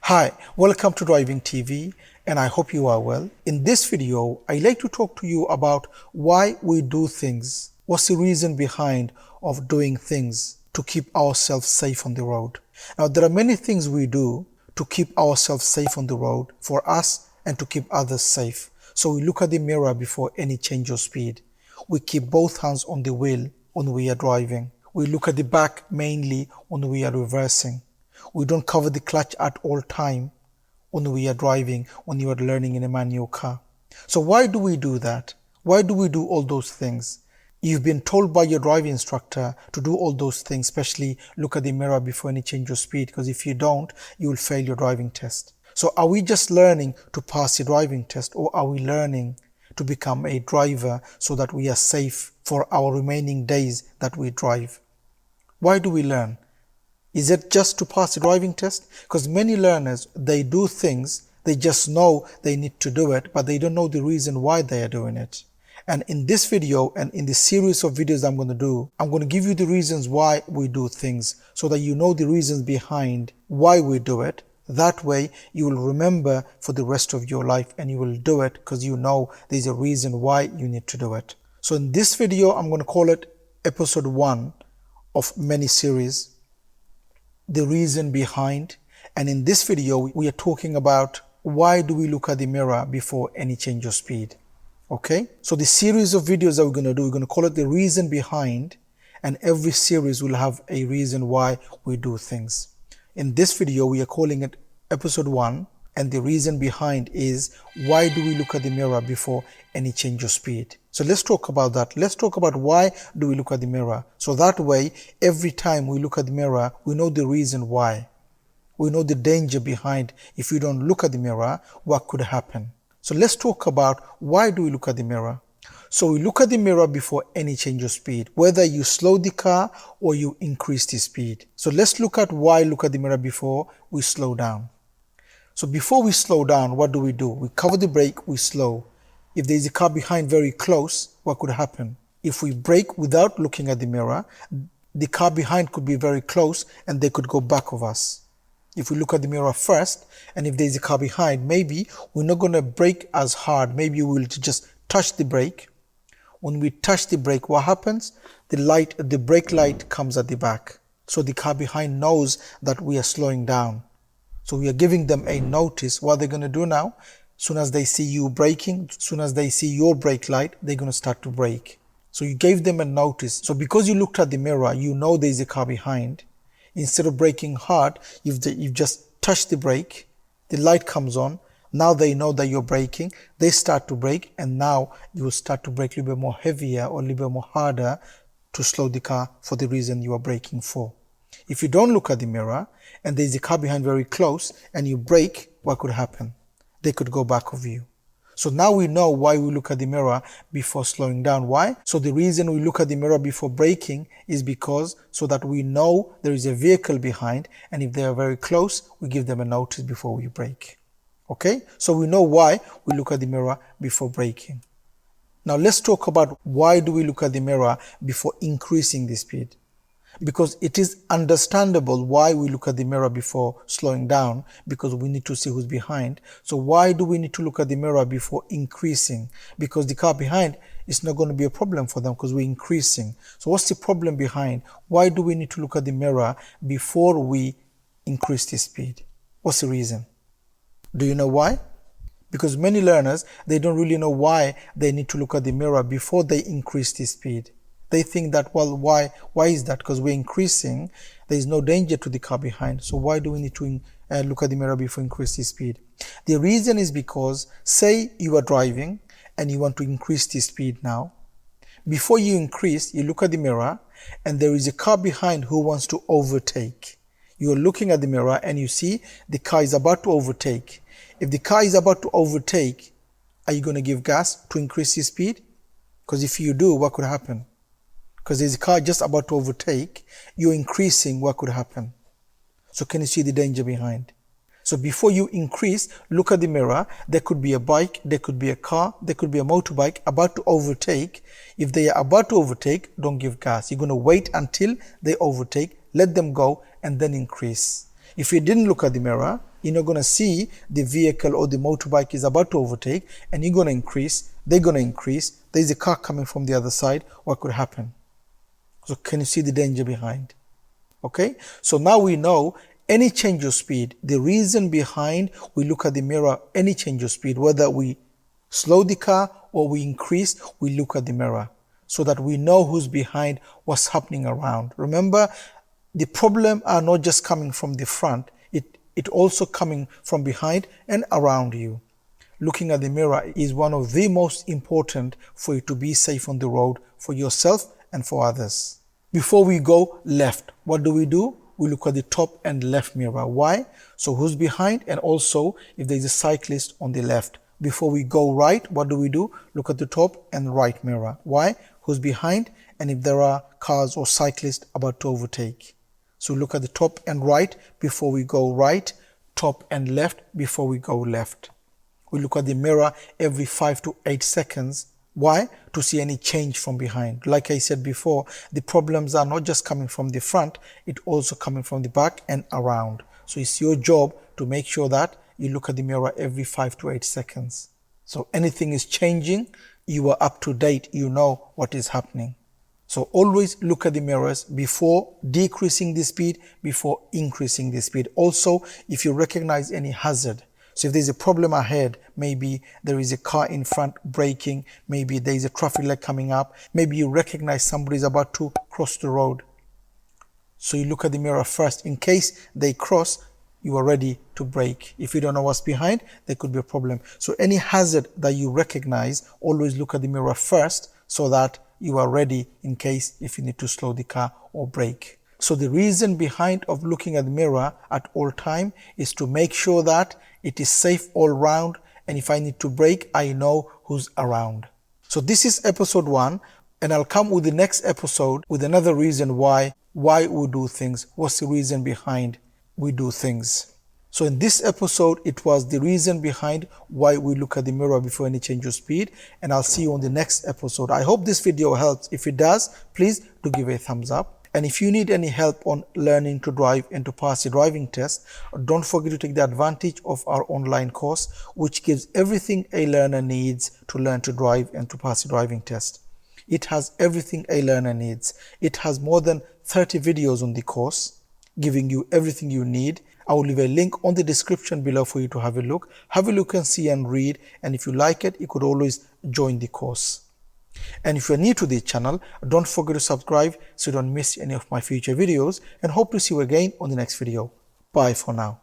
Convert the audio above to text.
Hi, welcome to Driving TV, and I hope you are well. In this video, I'd like to talk to you about why we do things. What's the reason behind of doing things to keep ourselves safe on the road? Now, there are many things we do to keep ourselves safe on the road for us and to keep others safe. So we look at the mirror before any change of speed. We keep both hands on the wheel when we are driving. We look at the back mainly when we are reversing. We don't cover the clutch at all time when we are driving, when you are learning in a manual car. So why do we do that? Why do we do all those things? You've been told by your driving instructor to do all those things, especially look at the mirror before any change of speed, because if you don't, you will fail your driving test. So are we just learning to pass the driving test, or are we learning to become a driver so that we are safe for our remaining days that we drive? Why do we learn? Is it just to pass the driving test? Because many learners, they do things, they just know they need to do it, but they don't know the reason why they are doing it. And in this video and in the series of videos I'm going to do, I'm going to give you the reasons why we do things so that you know the reasons behind why we do it. That way you will remember for the rest of your life and you will do it because you know there's a reason why you need to do it. So in this video, I'm going to call it episode 1 of many series. The reason behind, and in this video we are talking about why do we look at the mirror before any change of speed. Okay, so the series of videos that we're going to do, we're going to call it the reason behind, and every series will have a reason why we do things. In this video we are calling it episode 1, and the reason behind is why do we look at the mirror before any change of speed. So let's talk about that. Let's talk about why do we look at the mirror. So that way, every time we look at the mirror, we know the reason why. We know the danger behind. If we don't look at the mirror, what could happen? So let's talk about why do we look at the mirror. So we look at the mirror before any change of speed, whether you slow the car or you increase the speed. So let's look at why look at the mirror before we slow down. So before we slow down, what do? We cover the brake, we slow. If there is a car behind very close, what could happen? If we brake without looking at the mirror, the car behind could be very close and they could go back of us. If we look at the mirror first, and if there is a car behind, maybe we're not going to brake as hard. Maybe we'll just touch the brake. When we touch the brake, what happens? The brake light comes at the back. So the car behind knows that we are slowing down. So we are giving them a notice. What they're going to do now? Soon as they see you braking, soon as they see your brake light, they're going to start to brake. So you gave them a notice. So because you looked at the mirror, you know there's a car behind. Instead of braking hard, you've just touched the brake. The light comes on. Now they know that you're braking. They start to brake, and now you will start to brake a little bit more heavier or a little bit more harder to slow the car for the reason you are braking for. If you don't look at the mirror and there's a car behind very close and you brake, what could happen? They could go back of you. So now we know why we look at the mirror before slowing down. Why? So the reason we look at the mirror before braking is because so that we know there is a vehicle behind, and if they are very close, we give them a notice before we brake. Okay? So we know why we look at the mirror before braking. Now let's talk about why do we look at the mirror before increasing the speed. Because it is understandable why we look at the mirror before slowing down, because we need to see who's behind. So why do we need to look at the mirror before increasing? Because the car behind is not going to be a problem for them because we're increasing. So what's the problem behind? Why do we need to look at the mirror before we increase the speed? What's the reason? Do you know why? Because many learners, they don't really know why they need to look at the mirror before they increase the speed. They think that, well, why is that? Because we're increasing, there is no danger to the car behind. So why do we need to look at the mirror before increase the speed? The reason is because, say you are driving and you want to increase the speed now. Before you increase, you look at the mirror and there is a car behind who wants to overtake. You are looking at the mirror and you see the car is about to overtake. If the car is about to overtake, are you going to give gas to increase the speed? Because if you do, what could happen? Because there's a car just about to overtake, you're increasing, what could happen? So can you see the danger behind? So before you increase, look at the mirror. There could be a bike, there could be a car, there could be a motorbike about to overtake. If they are about to overtake, don't give gas. You're going to wait until they overtake, let them go, and then increase. If you didn't look at the mirror, You're not going to see the vehicle or the motorbike is about to overtake, and you're going to increase, they're going to increase, there's a car coming from the other side. What could happen? So can you see the danger behind? Okay, so now we know any change of speed, the reason behind we look at the mirror, any change of speed, whether we slow the car or we increase, we look at the mirror so that we know who's behind, what's happening around. Remember, the problem are not just coming from the front, it also coming from behind and around you. Looking at the mirror is one of the most important for you to be safe on the road for yourself and for others. Before we go left, what do? We look at the top and left mirror. Why? So who's behind, and also if there's a cyclist on the left. Before we go right, what do? Look at the top and right mirror. Why? Who's behind, and if there are cars or cyclists about to overtake. So look at the top and right before we go right, top and left before we go left. We look at the mirror every 5 to 8 seconds. Why? To see any change from behind. Like I said before, the problems are not just coming from the front, it's also coming from the back and around. So it's your job to make sure that you look at the mirror every 5 to 8 seconds. So anything is changing, you are up to date, you know what is happening. So always look at the mirrors before decreasing the speed, before increasing the speed. Also, if you recognize any hazard, so if there's a problem ahead, maybe there is a car in front braking, maybe there is a traffic light coming up, maybe you recognize somebody is about to cross the road. So you look at the mirror first. In case they cross, you are ready to brake. If you don't know what's behind, there could be a problem. So any hazard that you recognize, always look at the mirror first so that you are ready in case if you need to slow the car or brake. So the reason behind of looking at the mirror at all time is to make sure that it is safe all round, and if I need to brake, I know who's around. So this is episode 1, and I'll come with the next episode with another reason why we do things. What's the reason behind we do things? So in this episode, it was the reason behind why we look at the mirror before any change of speed, and I'll see you on the next episode. I hope this video helps. If it does, please do give a thumbs up. And if you need any help on learning to drive and to pass the driving test, don't forget to take the advantage of our online course, which gives everything a learner needs to learn to drive and to pass the driving test. It has everything a learner needs. It has more than 30 videos on the course, giving you everything you need. I will leave a link on the description below for you to have a look. Have a look and see and read. And if you like it, you could always join the course. And if you're new to this channel, don't forget to subscribe so you don't miss any of my future videos, and hope to see you again on the next video. Bye for now.